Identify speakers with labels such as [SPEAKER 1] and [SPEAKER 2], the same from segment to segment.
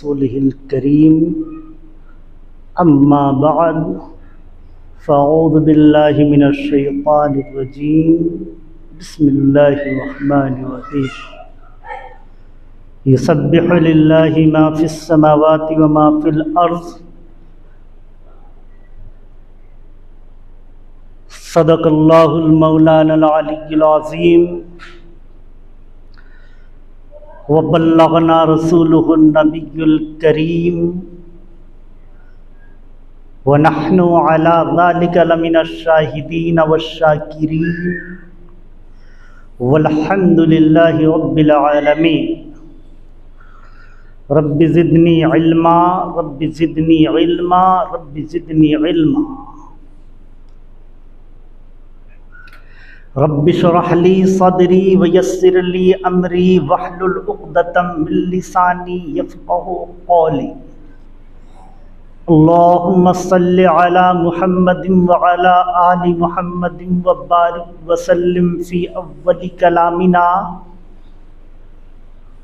[SPEAKER 1] रसूलिहिल करीम अम्मा बअद फ़अऊज़ु बिल्लाहि मिनश शैतानिर रजीम बिस्मिल्लाहिर रहमानिर रहीम युसब्बिहु लिल्लाहि मा फ़िस समावाति व मा फ़िल अर्ज़ सदक़ल्लाहुल मौलानाल अलिय्युल अज़ीम व बल्लगना रसूलुहुन नबियुल करीम व नहनु अला ज़ालिका लमिनश शाहिदीन वश्शाकिरीन वल्हम्दुलिल्लाहि रब्बिल आलमीन। Rabbi ज़िदनी इल्मा rabbi ज़िदनी इल्मा rabbi ज़िदनी इल्मा। रब्बि श्रह ली सदरी व यस्सिर ली अमरी वहलुल उक़दतम मिन लिसानी यफ़क़हू क़ौली। अल्लाहुम्मा सल्लि अला मुहम्मदिन व अला आलि मुहम्मदिन व बारिक व सल्लिम फ़ी अव्वलि कलामिना।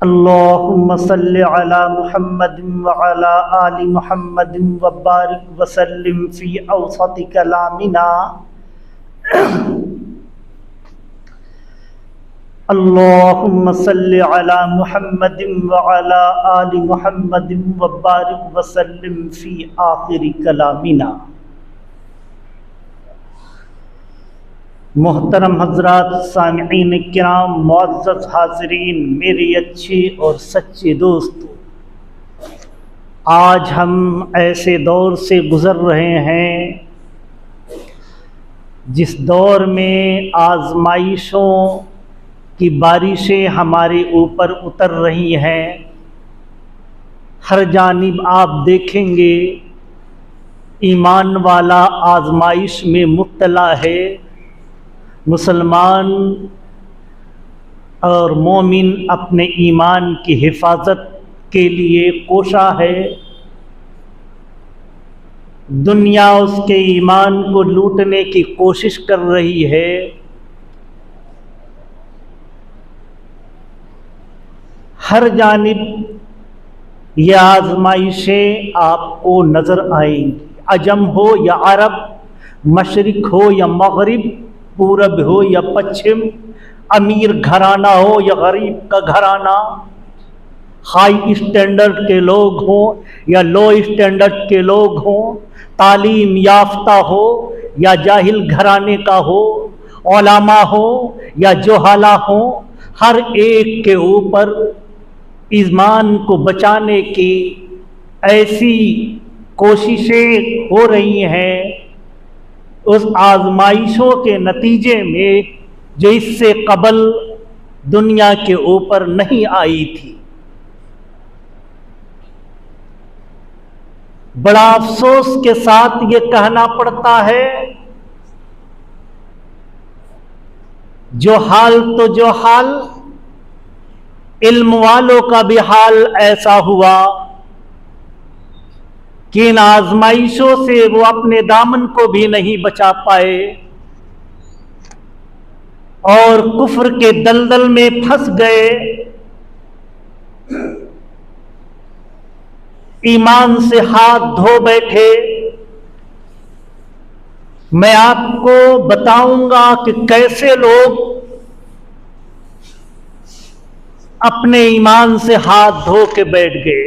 [SPEAKER 1] अल्लाहुम्मा सल्लि अला मुहम्मदिन व अला आलि मुहम्मदिन व बारिक व सल्लिम फ़ी औसति कलामिना। अल्लाहुम्मा सल्लि अला मुहम्मदिन व अला आलि मुहम्मदिन व बारिक व सल्लिम फ़ी आखिरि कलामिना। मोहतरम हज़रात, सामिईन किराम, मुअज़्ज़ज़ हाज़रीन, मेरे अच्छे और सच्चे दोस्तों, आज हम ऐसे दौर से गुज़र रहे हैं जिस दौर में आज़माइशों की बारिशें हमारे ऊपर उतर रही हैं। हर जानिब आप देखेंगे ईमान वाला आज़माइश में मुब्तला है, मुसलमान और मोमिन अपने ईमान की हिफाजत के लिए कोशा है। दुनिया उसके ईमान को लूटने की कोशिश कर रही है। हर जानिब ये आज़माइशें आपको नज़र आएंगी, अजम हो या अरब, मशरिक हो या मगरिब, पूरब हो या पश्चिम, अमीर घराना हो या गरीब का घराना, हाई स्टैंडर्ड के लोग हों या लो स्टैंडर्ड के लोग हों, तालीम याफ्ता हो या जाहिल घराने का हो, उलमा हो या जोहाला हो, हर एक के ऊपर ईमान को बचाने की ऐसी कोशिशें हो रही हैं। उस आज़माइशों के नतीजे में जो इससे कबल दुनिया के ऊपर नहीं आई थी। बड़ा अफसोस के साथ ये कहना पड़ता है, जो हाल तो जो हाल, इल्म वालों का भी हाल ऐसा हुआ कि इन आज़माइशों से वो अपने दामन को भी नहीं बचा पाए और कुफ्र के दलदल में फंस गए। ईमान से हाथ धो बैठे। मैं आपको बताऊंगा कि कैसे लोग अपने ईमान से हाथ धो के बैठ गए।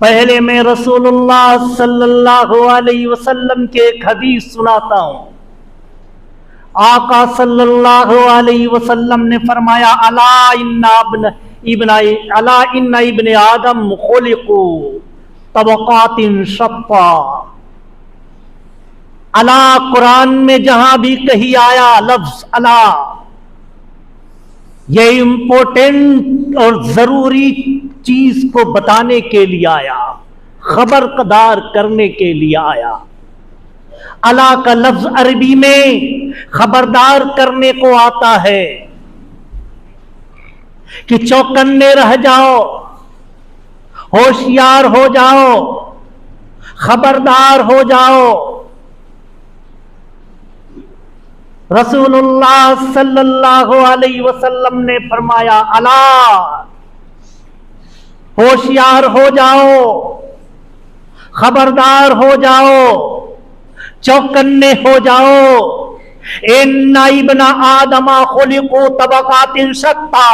[SPEAKER 1] पहले मैं रसूलुल्लाह सल्लल्लाहु अलैहि वसल्लम के एक हदीस सुनाता हूं। आका सल्लल्लाहु अलैहि वसल्लम ने फरमाया, अला इन्ना इब्ने आदम खुलिकू तबक़ातिन शत्ता। अला कुरान में जहां भी कहीं आया लफ्ज अला, ये इम्पोर्टेंट और जरूरी चीज को बताने के लिए आया, खबरदार करने के लिए आया। अला का लफ्ज अरबी में खबरदार करने को आता है कि चौकन्ने रह जाओ, होशियार हो जाओ, खबरदार हो जाओ। रसूलुल्लाह सल्लल्लाहु अलैहि वसल्लम ने फरमाया, अला होशियार हो जाओ, खबरदार हो जाओ, चौकन्ने हो जाओ। इन्ना इब्ना आदमा खुलिकू तबकातिन शत्ता,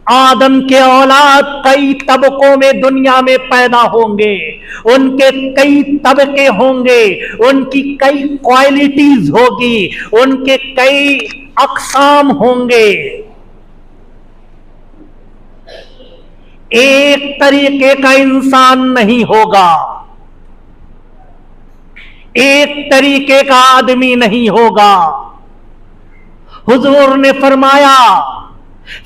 [SPEAKER 1] आदम के औलाद कई तबकों में दुनिया में पैदा होंगे, उनके कई तबके होंगे, उनकी कई क्वालिटीज होगी, उनके कई अकसाम होंगे। एक तरीके का इंसान नहीं होगा, एक तरीके का आदमी नहीं होगा। हुजूर ने फरमाया,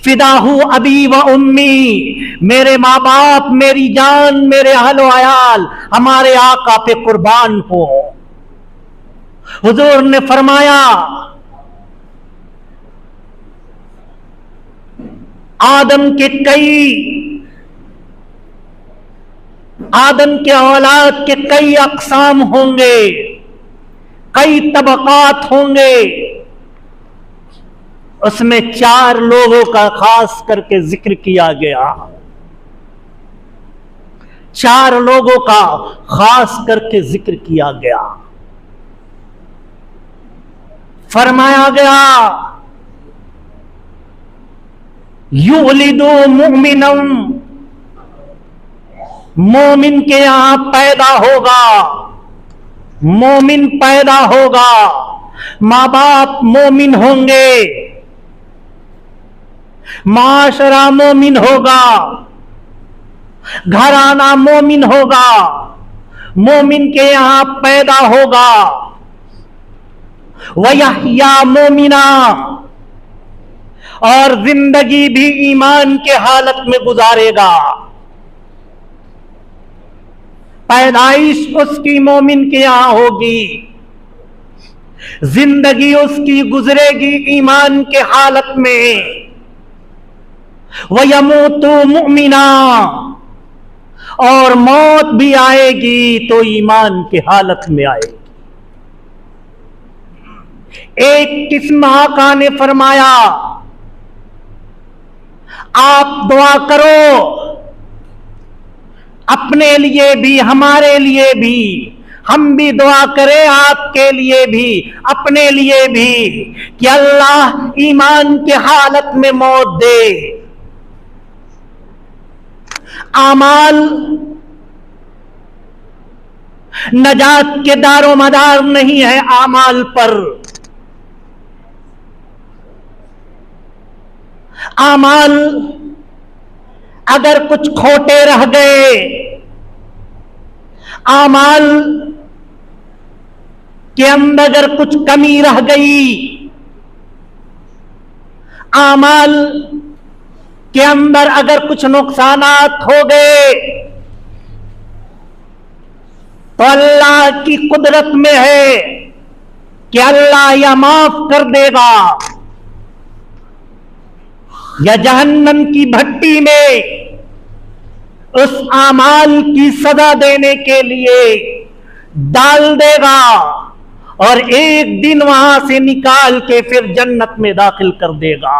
[SPEAKER 1] फिदाहू अबी व उम्मी, मेरे माँ बाप, मेरी जान, मेरे अहल व अयाल हमारे आका पे कुर्बान हो। हुजूर ने फरमाया, आदम के औलाद के कई अक़साम होंगे, कई तबकात होंगे। उसमें 4 लोगों का खास करके जिक्र किया गया, 4 लोगों का खास करके जिक्र किया गया। फरमाया गया, युलिदु मुमिनम, मोमिन के यहां पैदा होगा, मोमिन पैदा होगा, मां बाप मोमिन होंगे, माशरा मोमिन होगा, घराना मोमिन होगा, मोमिन के यहां पैदा होगा। वयहया मोमिना, और जिंदगी भी ईमान के हालत में गुजारेगा। पैदाइश उसकी मोमिन के यहां होगी, जिंदगी उसकी गुजरेगी ईमान के हालत में। वयमूतु मुमिना, और मौत भी आएगी तो ईमान के हालत में आएगी। एक किस्म आका ने फरमाया, आप दुआ करो अपने लिए भी, हमारे लिए भी, हम भी दुआ करें आपके लिए भी, अपने लिए भी, कि अल्लाह ईमान के हालत में मौत दे। आमाल नजात के दारो मदार नहीं है आमाल पर। आमाल अगर कुछ खोटे रह गए, आमाल के अंदर अगर कुछ कमी रह गई, आमाल के अंदर अगर कुछ नुकसानात हो गए, तो अल्लाह की कुदरत में है कि अल्लाह या माफ कर देगा, या जहन्नम की भट्टी में उस आमाल की सजा देने के लिए डाल देगा, और एक दिन वहां से निकाल के फिर जन्नत में दाखिल कर देगा।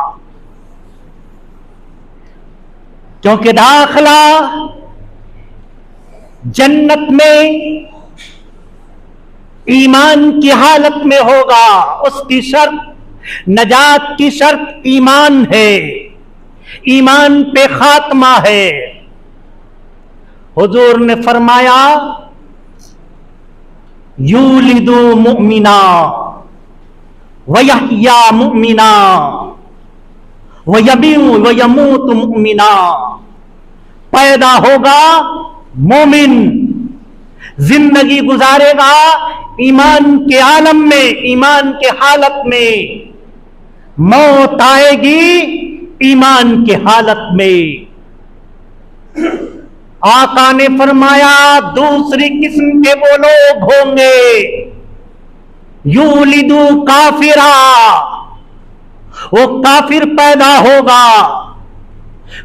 [SPEAKER 1] क्योंकि दाखिला जन्नत में ईमान की हालत में होगा। उसकी शर्त, नजात की शर्त ईमान है, ईमान पे खात्मा है। हुजूर ने फरमाया, यूलिदु मुमिना वयहया मुमिना वयमूतु मुमिना, पैदा होगा मोमिन, जिंदगी गुजारेगा ईमान के आलम में, ईमान के हालत में, मौत आएगी ईमान के हालत में। आका ने फरमाया, दूसरी किस्म के वो लोग होंगे, यूलिदु काफिरा, वो काफिर पैदा होगा,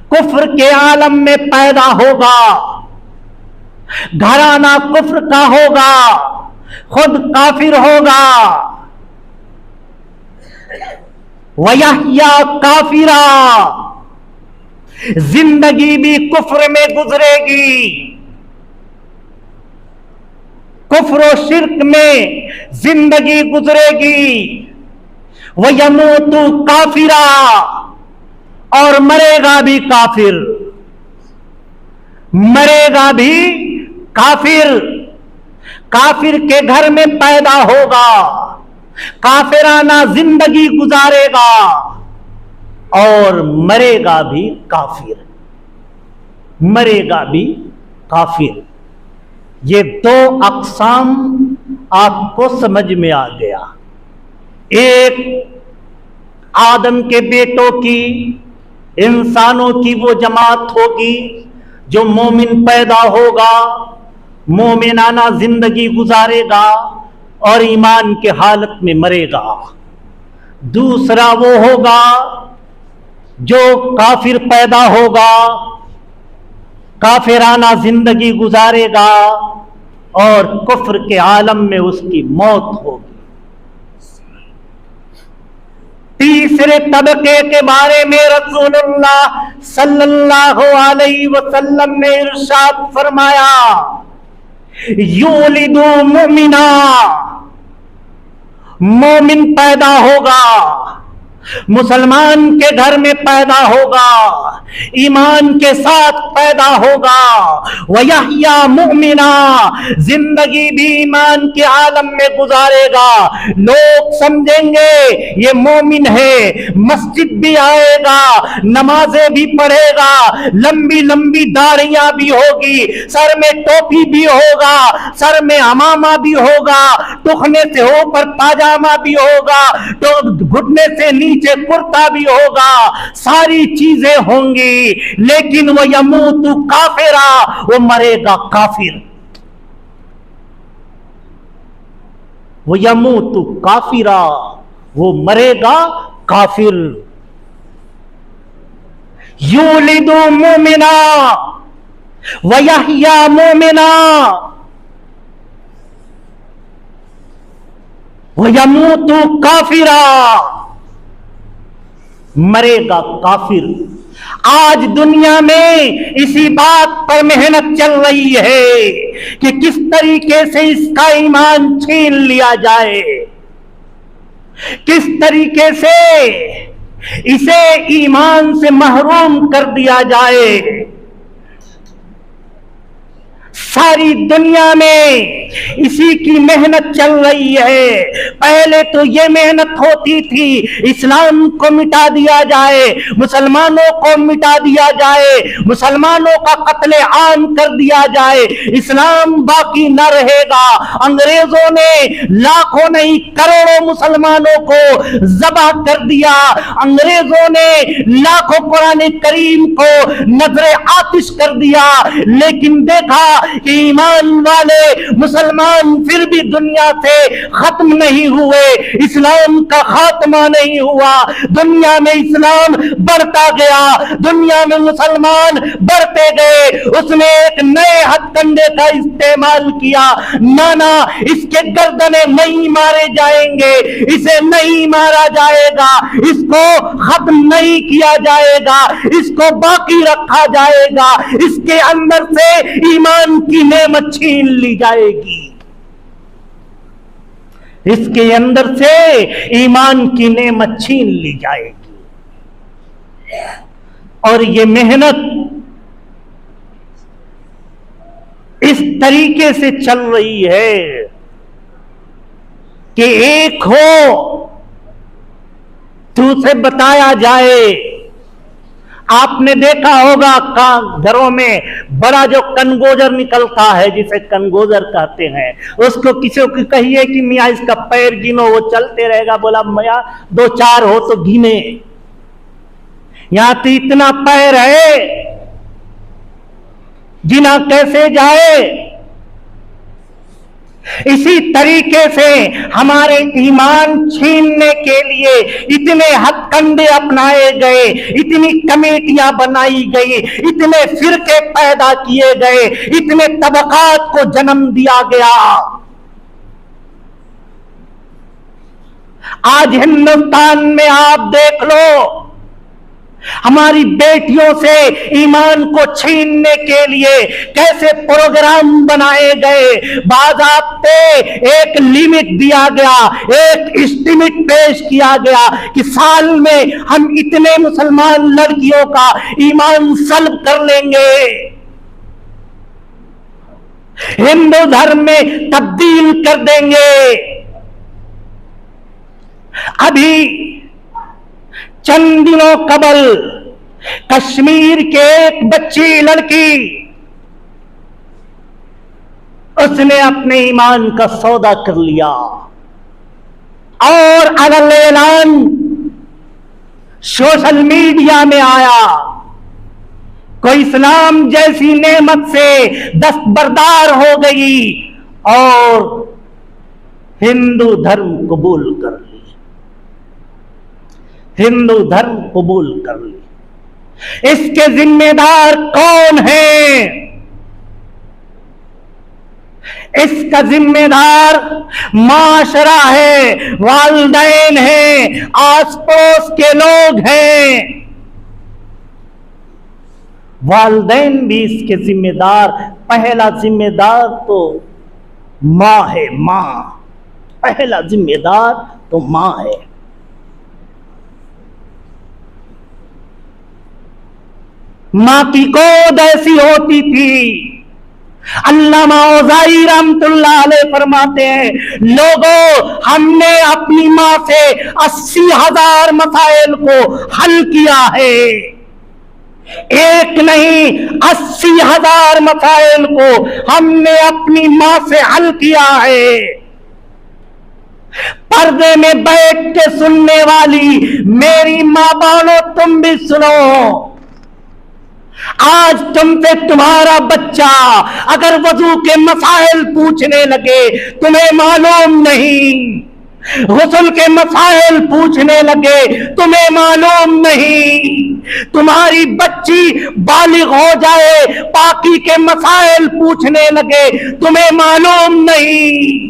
[SPEAKER 1] कुफ्र के आलम में पैदा होगा, घराना कुफ्र का होगा, खुद काफिर होगा। वयहया काफिरा, जिंदगी भी कुफ्र में गुजरेगी, कुफ्र और शिर्क में जिंदगी गुजरेगी। वयमूतु काफिरा, और मरेगा भी काफिर, मरेगा भी काफिर। काफिर के घर में पैदा होगा, काफिराना जिंदगी गुजारेगा और मरेगा भी काफिर, मरेगा भी काफिर। ये दो अक़साम आपको समझ में आ गया। एक आदम के बेटों की, इंसानों की वो जमात होगी जो मोमिन पैदा होगा, मोमिनाना जिंदगी गुजारेगा और ईमान के हालत में मरेगा। दूसरा वो होगा जो काफिर पैदा होगा, काफिराना जिंदगी गुजारेगा और कुफ्र के आलम में उसकी मौत होगी। तीसरे तबके के बारे में रसूलुल्लाह सल्लल्लाहु अलैहि वसल्लम ने इरशाद फरमाया, यूलिदु मुमिना, मोमिन पैदा होगा, मुसलमान के घर में पैदा होगा, ईमान के साथ पैदा होगा। वयहया मुमिना, जिंदगी भी ईमान के आलम में गुजारेगा। लोग समझेंगे ये मोमिन है, मस्जिद भी आएगा, नमाजें भी पढ़ेगा, लंबी लंबी दाढ़ियां भी होगी, सर में टोपी भी होगा, सर में अमामा भी होगा, टुकने से ऊपर पाजामा भी होगा, तो घुटने से नीचे कुर्ता भी होगा, सारी चीजें होंगी, लेकिन वो यमूतु काफिरा, वो मरेगा काफिर, वो यमूतु काफिरा, वो मरेगा काफिर। यूलिदु मुमिना वयहया मुमिना वयमूतु काफिरा, मरेगा काफिर। आज दुनिया में इसी बात पर मेहनत चल रही है कि किस तरीके से इसका ईमान छीन लिया जाए, किस तरीके से इसे ईमान से महरूम कर दिया जाए। सारी दुनिया में इसी की मेहनत चल रही है। पहले तो ये मेहनत होती थी इस्लाम को मिटा दिया जाए, मुसलमानों को मिटा दिया जाए, मुसलमानों का कत्ले आम कर दिया जाए, इस्लाम बाकी न रहेगा। अंग्रेजों ने लाखों नहीं करोड़ों मुसलमानों को ज़बह कर दिया, अंग्रेजों ने लाखों कुरान करीम को नजरे आतिश कर दिया, लेकिन देखा कि ईमान वाले मुसलमान फिर भी दुनिया से खत्म नहीं हुए, इस्लाम का खात्मा नहीं हुआ, दुनिया में इस्लाम बढ़ता गया, दुनिया में मुसलमान बढ़ते गए। उसने एक नए हथकंडे का इस्तेमाल किया, ना इसके गर्दने नहीं मारे जाएंगे, इसे नहीं मारा जाएगा, इसको खत्म नहीं किया जाएगा, इसको बाकी रखा जाएगा, इसके अंदर से ईमान की नेमत छीन ली जाएगी, इसके अंदर से ईमान की नेमत छीन ली जाएगी। और ये मेहनत इस तरीके से चल रही है कि एक हो तो उसे बताया जाए। आपने देखा होगा घरों में बड़ा जो कनगोजर निकलता है, जिसे कनगोजर कहते हैं, उसको किसी को कहिए कि मियाँ इसका पैर गिनो, वो चलते रहेगा, बोला मियाँ 2-4 हो तो गिने, यहां तो इतना पैर है, गिना कैसे जाए। इसी तरीके से हमारे ईमान छीनने के लिए इतने हथकंडे अपनाए गए, इतनी कमेटियां बनाई गई, इतने फिरके पैदा किए गए, इतने तबकात को जन्म दिया गया। आज हिंदुस्तान में आप देख लो, हमारी बेटियों से ईमान को छीनने के लिए कैसे प्रोग्राम बनाए गए, बाज़ाब्ते एक लिमिट दिया गया, एक एस्टिमेट पेश किया गया कि साल में हम इतने मुसलमान लड़कियों का ईमान सल्ब कर लेंगे, हिंदू धर्म में तब्दील कर देंगे। अभी चंद दिनों कबल कश्मीर के एक बच्ची लड़की, उसने अपने ईमान का सौदा कर लिया और अगला ऐलान सोशल मीडिया में आया, कोई इस्लाम जैसी नेमत से दस्तबरदार हो गई और हिंदू धर्म कबूल कर लिया, हिंदू धर्म कबूल कर ली। इसके जिम्मेदार कौन है? इसका जिम्मेदार माशरा है, वालिदैन हैं, आस पड़ोस के लोग हैं। वालिदैन भी इसके जिम्मेदार, पहला जिम्मेदार तो मां है, मां, पहला जिम्मेदार तो मां है। मां की गोद ऐसी होती थी, अल्लामा औज़ाई रहमतुल्लाह अलैह फरमाते हैं, लोगों हमने अपनी मां से 80,000 मसाइल को हल किया है, एक नहीं 80,000 मसाइल को हमने अपनी मां से हल किया है। पर्दे में बैठ के सुनने वाली मेरी मां बहनों, तुम भी सुनो। आज तुमसे तुम्हारा बच्चा अगर वजू के मसाइल पूछने लगे, तुम्हें मालूम नहीं, गुस्ल के मसाइल पूछने लगे, तुम्हें मालूम नहीं, तुम्हारी बच्ची बालिग हो जाए, पाकी के मसाइल पूछने लगे, तुम्हें मालूम नहीं।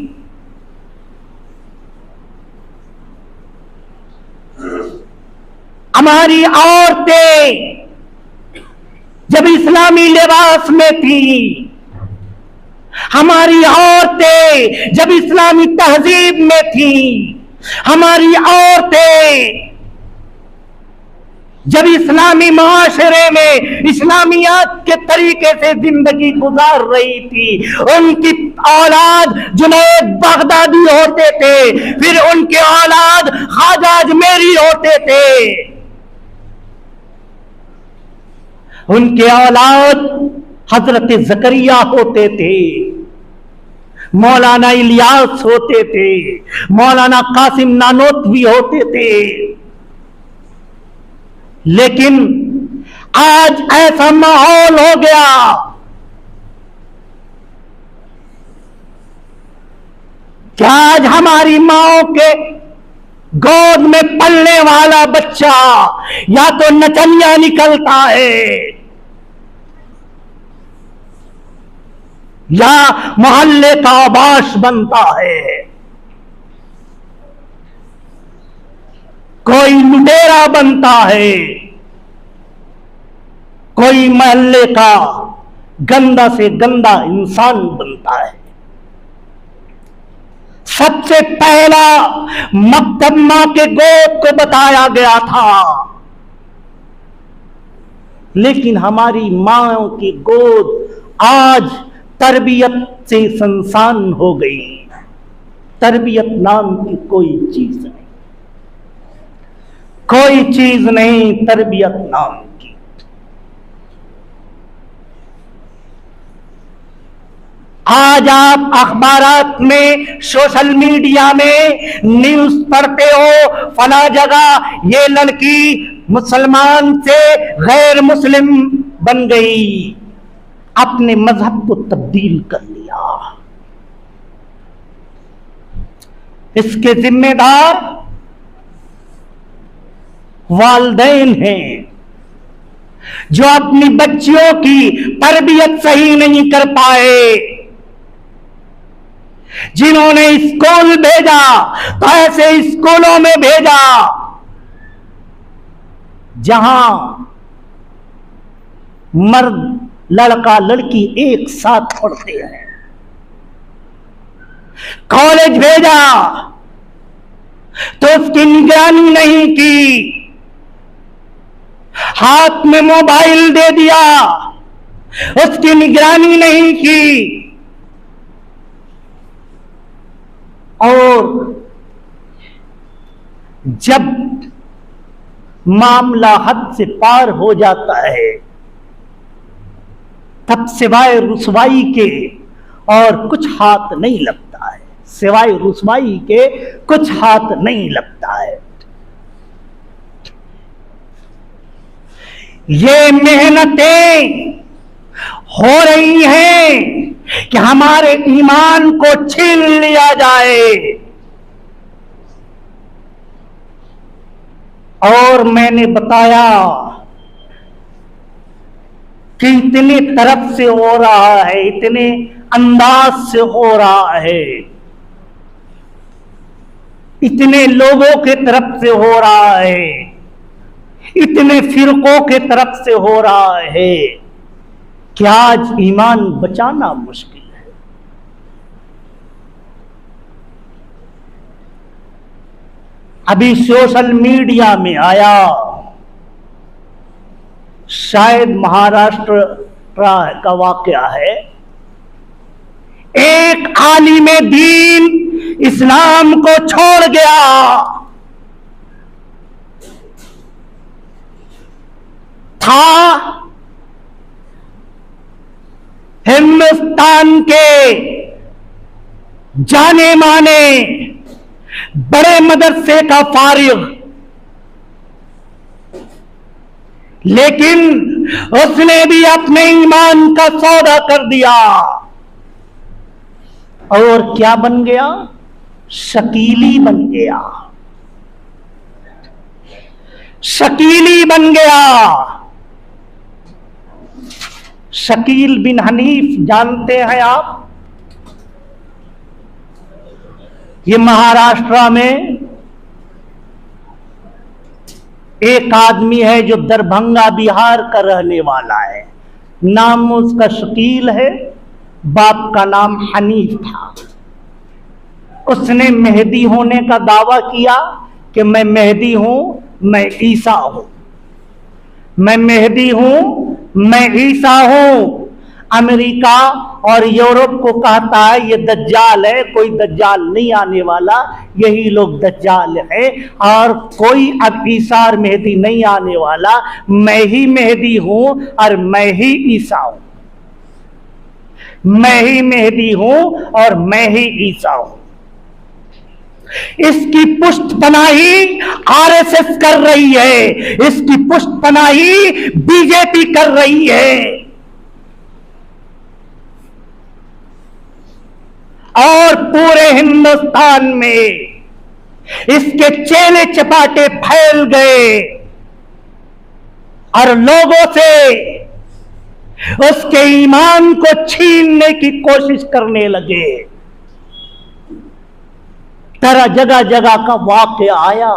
[SPEAKER 1] हमारी औरतें जब इस्लामी लिबास में थी, हमारी औरतें जब इस्लामी तहजीब में थी, हमारी औरतें जब इस्लामी माशरे में इस्लामियात के तरीके से जिंदगी गुजार रही थी, उनकी औलाद जुनैद बगदादी होते थे, फिर उनके औलाद ख्वाजा अजमेरी होते थे, उनके औलाद हजरत ज़करिया होते थे, मौलाना इलियास होते थे, मौलाना कासिम नानोतवी होते थे। लेकिन आज ऐसा माहौल हो गया कि आज हमारी माओ के गोद में पलने वाला बच्चा या तो नचनिया निकलता है या मोहल्ले का आबाश बनता है, कोई लुटेरा बनता है, कोई मोहल्ले का गंदा से गंदा इंसान बनता है। सबसे पहला मकतब मां के गोद को बताया गया था, लेकिन हमारी मां की गोद आज तरबियत से संसान हो गई। तरबियत नाम की कोई चीज नहीं, कोई चीज नहीं तरबियत नाम की। आज आप अखबारात में, सोशल मीडिया में न्यूज पढ़ते हो, फला जगह ये लड़की मुसलमान से गैर मुस्लिम बन गई, अपने मजहब को तब्दील कर लिया। इसके जिम्मेदार वालिदैन हैं, जो अपनी बच्चियों की तरबियत सही नहीं कर पाए। जिन्होंने स्कूल भेजा तो ऐसे स्कूलों में भेजा जहां मर्द लड़का लड़की एक साथ पढ़ते हैं। कॉलेज भेजा तो उसकी निगरानी नहीं की, हाथ में मोबाइल दे दिया, उसकी निगरानी नहीं की। और जब मामला हद से पार हो जाता है तब सिवाय रुसवाई के और कुछ हाथ नहीं लगता है, सिवाय रुसवाई के कुछ हाथ नहीं लगता है। ये मेहनतें हो रही हैं कि हमारे ईमान को छीन लिया जाए। और मैंने बताया कि इतने तरफ से हो रहा है, इतने अंदाज से हो रहा है, इतने लोगों के तरफ से हो रहा है, इतने फिरकों के तरफ से हो रहा है कि आज ईमान बचाना मुश्किल है। अभी सोशल मीडिया में आया, शायद महाराष्ट्र का वाकया है, एक आलिमे दीन इस्लाम को छोड़ गया था। हिंदुस्तान के जाने माने बड़े मदरसे का फारिग, लेकिन उसने भी अपने ईमान का सौदा कर दिया और क्या बन गया? शकीली बन गया, शकीली बन गया। शकील बिन हनीफ जानते हैं आप? ये महाराष्ट्र में एक आदमी है जो दरभंगा बिहार का रहने वाला है, नाम उसका शकील है, बाप का नाम हनीफ था। उसने मेहदी होने का दावा किया कि मैं मेहदी हूं, मैं ईसा हूं, मैं मेहदी हूं, मैं ईसा हूं। अमेरिका और यूरोप को कहता है ये दज्जाल है, कोई दज्जाल नहीं आने वाला, यही लोग दज्जाल है और कोई अब ईसा और मेहदी नहीं आने वाला, मैं ही मेहदी हूं और मैं ही ईसा हूं, मैं ही मेहदी हूं और मैं ही ईसा हूं। इसकी पुष्टपनाही आरएसएस कर रही है, इसकी पुष्टपनाही बीजेपी कर रही है और पूरे हिंदुस्तान में इसके चेले चपाटे फैल गए और लोगों से उसके ईमान को छीनने की कोशिश करने लगे। तरह जगह जगह का वाकया आया,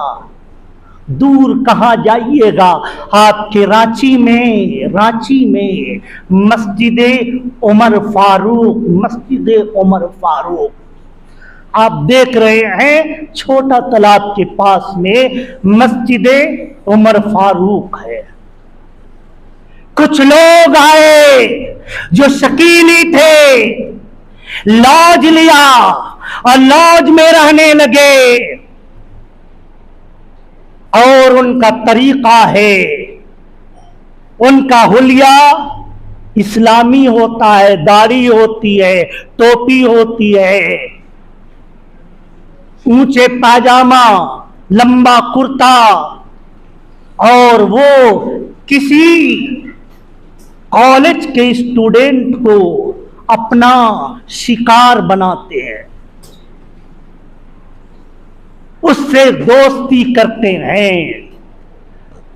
[SPEAKER 1] दूर कहां जाइएगा, आपके रांची में मस्जिद उमर फारूक आप देख रहे हैं, छोटा तालाब के पास में मस्जिद उमर फारूक है। कुछ लोग आए जो शकीली थे, लॉज लिया और लॉज में रहने लगे और उनका तरीका है, उनका हुलिया इस्लामी होता है, दाढ़ी होती है, टोपी होती है, ऊंचे पाजामा, लंबा कुर्ता, और वो किसी कॉलेज के स्टूडेंट को अपना शिकार बनाते हैं, उससे दोस्ती करते हैं।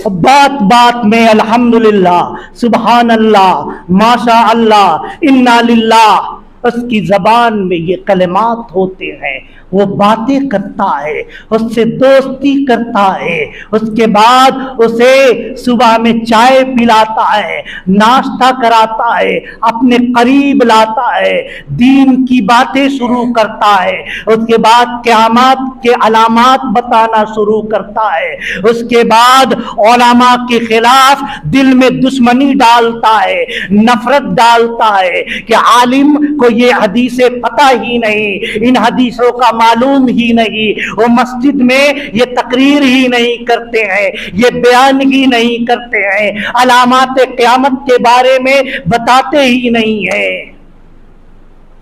[SPEAKER 1] बात बात में अल्हम्दुलिल्लाह, सुभान अल्लाह, माशा अल्लाह, इन्ना लिल्लाह, उसकी जबान में ये कलिमात होते हैं वो बातें करता है, उससे दोस्ती करता है, उसके बाद उसे सुबह में चाय पिलाता है, नाश्ता कराता है, अपने करीब लाता है, दीन की बातें शुरू करता है, उसके बाद क़यामत के अलामात बताना शुरू करता है, उसके बाद उलमा के खिलाफ दिल में दुश्मनी डालता है, नफरत डालता है कि आलिम को ये हदीसें पता ही नहीं, इन हदीसों का मालूम ही नहीं, वो मस्जिद में ये तकरीर ही नहीं करते हैं, ये बयान ही नहीं करते हैं, अलामात क़यामत के बारे में बताते ही नहीं है।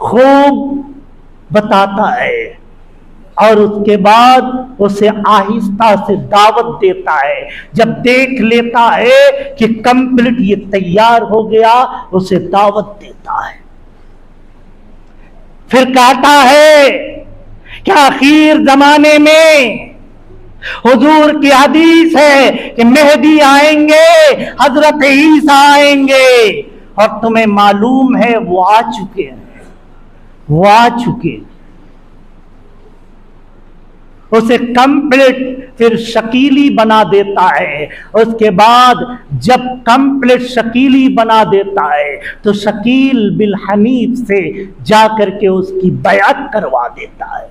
[SPEAKER 1] खूब बताता है और उसके बाद उसे आहिस्ता से दावत देता है। जब देख लेता है कि कंप्लीट ये तैयार हो गया, उसे दावत देता है। फिर कहता है कि आखिर जमाने में हुजूर की हदीस है कि मेहदी आएंगे, हजरत ईसा आएंगे, और तुम्हें मालूम है वो आ चुके हैं, वो आ चुके। उसे कंप्लीट फिर शकीली बना देता है। उसके बाद जब कंप्लीट शकीली बना देता है तो शकील बिन हनीफ से जाकर के उसकी बैअत करवा देता है।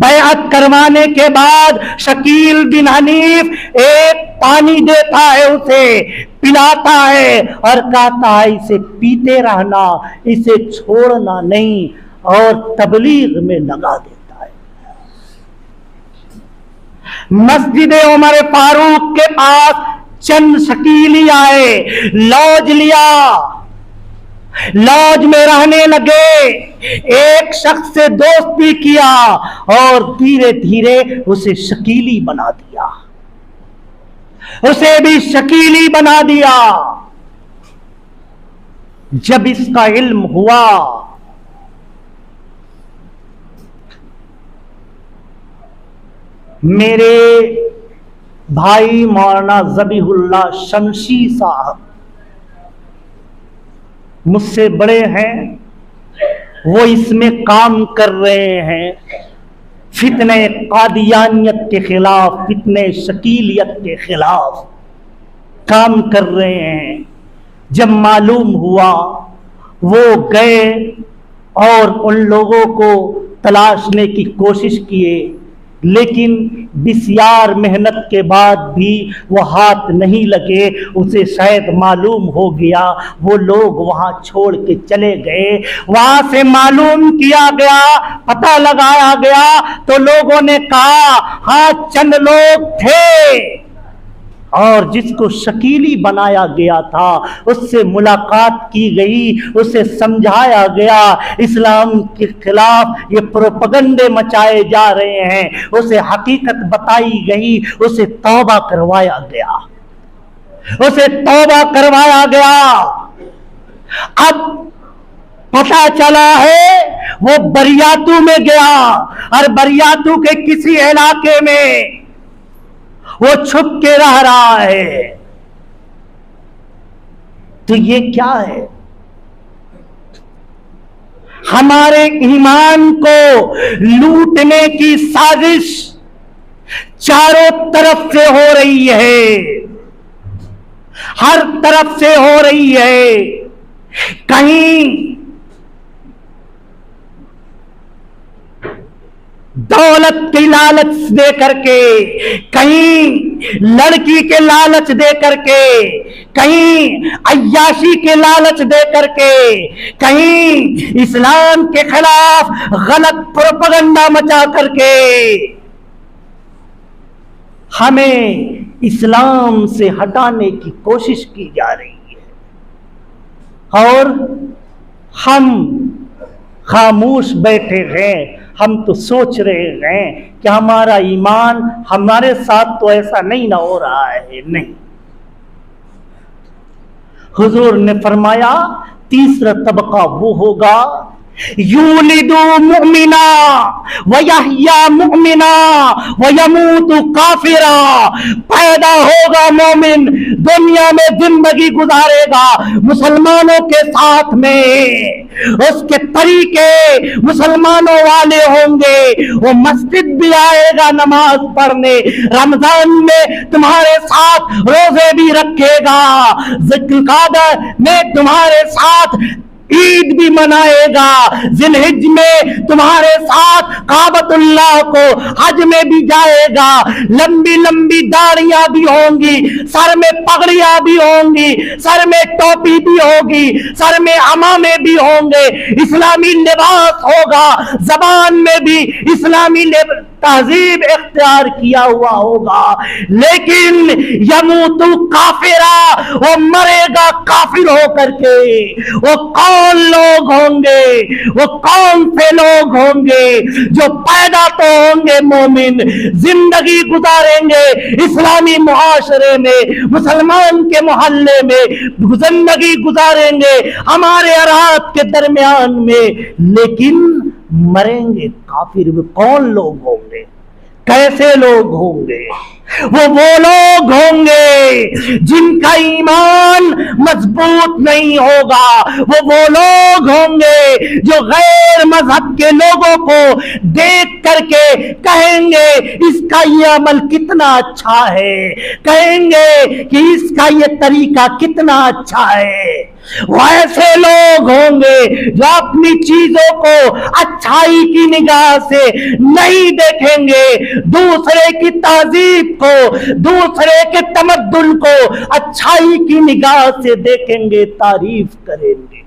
[SPEAKER 1] बैअत करवाने के बाद शकील बिन हनीफ एक पानी देता है, उसे पिलाता है और कहता है इसे पीते रहना, इसे छोड़ना नहीं, और तबलीग में लगा देता। मस्जिद उमर फारूक के पास चंद शकीली आए, लॉज लिया, लॉज में रहने लगे, एक शख्स से दोस्ती किया और धीरे धीरे उसे शकीली बना दिया, उसे भी शकीली बना दिया। जब इसका इल्म हुआ मेरे भाई मौलाना ज़बीहुल्लाह शमशी साहब मुझसे बड़े हैं, वो इसमें काम कर रहे हैं, फितने कादियानियत के खिलाफ, फितने शकीलियत के खिलाफ काम कर रहे हैं। जब मालूम हुआ वो गए और उन लोगों को तलाशने की कोशिश किए, लेकिन बिस्यार मेहनत के बाद भी वो हाथ नहीं लगे। उसे शायद मालूम हो गया, वो लोग वहां छोड़ के चले गए। वहां से मालूम किया गया, पता लगाया गया तो लोगों ने कहा हाँ चंद लोग थे, और जिसको शकीली बनाया गया था उससे मुलाकात की गई, उसे समझाया गया इस्लाम के खिलाफ ये प्रोपगंडे मचाए जा रहे हैं, उसे हकीकत बताई गई, उसे तौबा करवाया गया, उसे तौबा करवाया गया। अब पता चला है वो बरियातू में गया और बरियातू के किसी इलाके में वो छुप के रह रहा है। तो ये क्या है? हमारे ईमान को लूटने की साजिश चारों तरफ से हो रही है, हर तरफ से हो रही है। कहीं दौलत की लालच दे करके, कहीं लड़की के लालच दे करके, कहीं अय्याशी के लालच दे करके, कहीं इस्लाम के खिलाफ गलत प्रोपगंडा मचा करके हमें इस्लाम से हटाने की कोशिश की जा रही है और हम खामोश बैठे हैं। हम तो सोच रहे हैं कि हमारा ईमान, हमारे साथ तो ऐसा नहीं ना हो रहा है। नहीं, हुजूर ने फरमाया तीसरा तबका वो होगा यूलिदु मुमिना व यहया मुमिना व यमूतु काफिरा। पैदा होगा मोमिन, दुनिया में जिंदगी गुजारेगा मुसलमानों के साथ में, उसके तरीके मुसलमानों वाले होंगे, वो मस्जिद भी आएगा नमाज पढ़ने, रमजान में तुम्हारे साथ रोजे भी रखेगा, जिक्र कादर में तुम्हारे साथ ईद भी मनाएगा, जिलहिज में तुम्हारे साथ काबतुल्लाह को हज में भी जाएगा, लंबी लंबी दाढ़ियां भी होंगी, सर में पगड़ियां भी होंगी, सर में टोपी भी होगी, सर में अमामे भी होंगे, इस्लामी लिबास होगा, जबान में भी इस्लामी तहजीब इख्तियार किया हुआ होगा। लेकिन यमूतु काफिरा, वो मरेगा काफिर होकर के। वो कौन लोग होंगे, वो कौन से लोग होंगे जो पैदा तो होंगे मोमिन, जिंदगी गुजारेंगे इस्लामी मुआशरे में, मुसलमान के मोहल्ले में जिंदगी गुजारेंगे हमारे अरात के दरमियान में, लेकिन मरेंगे काफिर। वे कौन लोग होंगे, कैसे लोग होंगे? वो लोग होंगे जिनका ईमान मजबूत नहीं होगा, वो लोग होंगे जो गैर मजहब के लोगों को देख करके कहेंगे इसका ये अमल कितना अच्छा है, कहेंगे कि इसका ये तरीका कितना अच्छा है। वैसे लोग होंगे जो अपनी चीजों को अच्छाई की निगाह से नहीं देखेंगे, दूसरे की तहजीब को, दूसरे के तमद्दुन को अच्छाई की निगाह से देखेंगे, तारीफ करेंगे।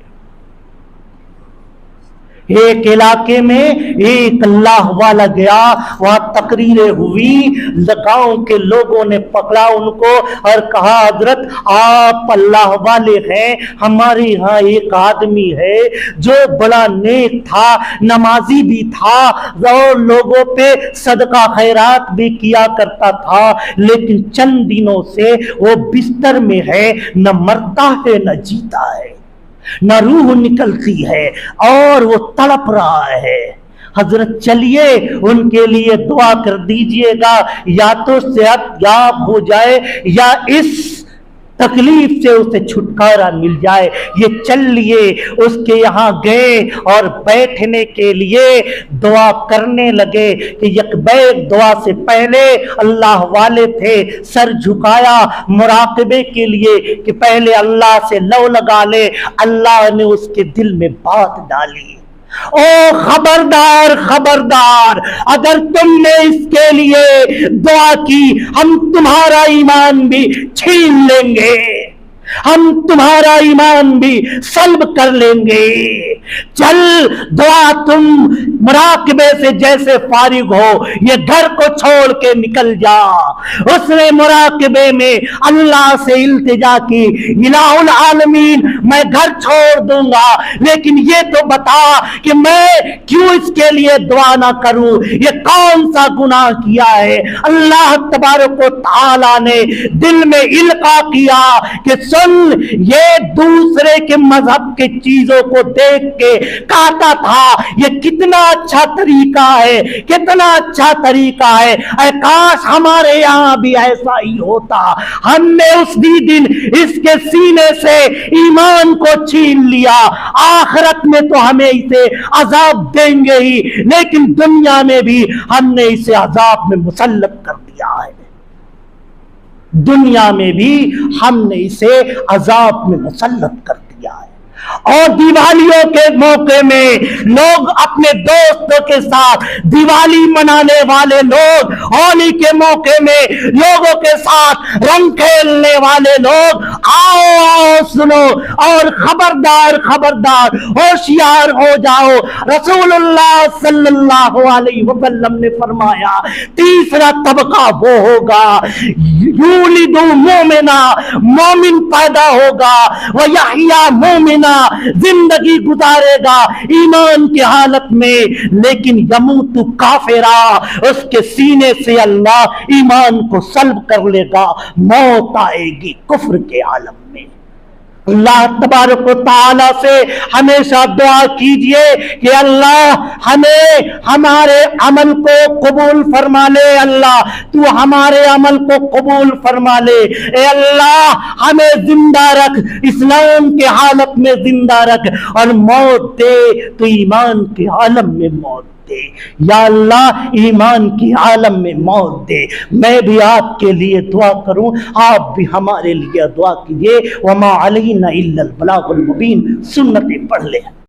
[SPEAKER 1] एक इलाके में एक अल्लाह वाला गया, वहां तकरीरें हुई, गांव के लोगों ने पकड़ा उनको और कहा हजरत आप अल्लाह वाले हैं, हमारे यहाँ एक आदमी है जो बड़ा नेक था, नमाजी भी था और लोगों पे सदका खैरात भी किया करता था, लेकिन चंद दिनों से वो बिस्तर में है, न मरता है न जीता है, न रूह निकलती है और वो तड़प रहा है। हजरत चलिए उनके लिए दुआ कर दीजिएगा, या तो सेहत याब हो जाए या इस तकलीफ से उसे छुटकारा मिल जाए। ये चल लिए उसके यहाँ गए और बैठने के लिए दुआ करने लगे कि यकबैक दुआ से पहले अल्लाह वाले थे, सर झुकाया मुराकबे के लिए कि पहले अल्लाह से लौ लगा ले। अल्लाह ने उसके दिल में बात डाली, ओ खबरदार खबरदार, अगर तुमने इसके लिए दुआ की हम तुम्हारा ईमान भी छीन लेंगे, हम तुम्हारा ईमान भी सल्ब कर लेंगे। चल दुआ, तुम मुराकबे से जैसे फारिग हो ये घर को छोड़ के निकल जा। उसने मुराकबे में अल्लाह से इल्तिजा की, इलाहुल आलमीन मैं घर छोड़ दूंगा, लेकिन ये तो बता कि मैं क्यों इसके लिए दुआ ना करूं, ये कौन सा गुनाह किया है। अल्लाह तबारक व तआला ने दिल में इल्का किया कि सुन, ये दूसरे के मजहब के चीजों को देख के कहता था ये कितना अच्छा तरीका है, कितना अच्छा तरीका है, काश हमारे यहाँ भी ऐसा ही होता। हमने उस दिन इसके सीने से ईमान को छीन लिया, आखिरत में तो हमें इसे अजाब देंगे ही, लेकिन दुनिया में भी हमने इसे अजाब में मुसल्लत कर दिया है, दुनिया में भी हमने इसे अजाब में मुसल्लत कर दिया है। और दिवालियों के मौके में लोग अपने दोस्तों के साथ, दिवाली मनाने वाले लोग, होली के मौके में लोगों के साथ रंग खेलने वाले लोग, आओ आओ सुनो और खबरदार खबरदार होशियार हो जाओ। रसूलुल्लाह सल्लल्लाहु अलैहि वसल्लम ने फरमाया तीसरा तबका वो होगा, यूलिदु मोमिना, मोमिन पैदा होगा, वह यहया मोमिना, जिंदगी गुजारेगा ईमान की हालत में, लेकिन यमूतु काफिरा, उसके सीने से अल्लाह ईमान को सल्ब कर लेगा, मौत आएगी कुफ्र के आलम में। अल्लाह तबारक व तआला से हमेशा दुआ कीजिए कि अल्लाह हमें हमारे अमल को कबूल फरमा ले। अल्लाह तू हमारे अमल को कबूल फरमा ले। ए अल्लाह हमें जिंदा रख, इस्लाम के हालत में जिंदा रख, और मौत दे तो ईमान के आलम में मौत दे। या अल्लाह ईमान की आलम में मौत दे। मैं भी आपके लिए दुआ करूं, आप भी हमारे लिए दुआ कीजिए। वमा अलैना इल्लल बलागुल मुबीन। सुन्नतें पढ़ ले।